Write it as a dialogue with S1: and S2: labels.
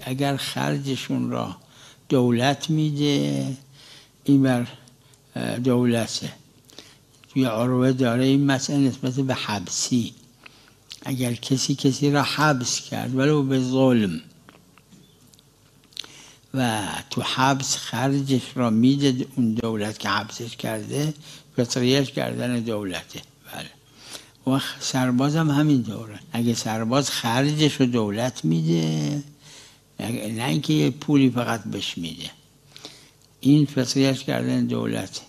S1: اگر خرجشون را دولت میده این بر دولته. توی عروه داره این مسئله نسبت به حبسی، اگر کسی را حبس کرد ولو به ظلم و تو حبس خرجش را میده اون دولت که حبسش کرده، فطریش کردن دولته. بله. و سرباز هم همین دوره، اگه سرباز خرجش رو دولت میده، نه اینکه یه پولی فقط بهش میده، این فطریش کردن دولته.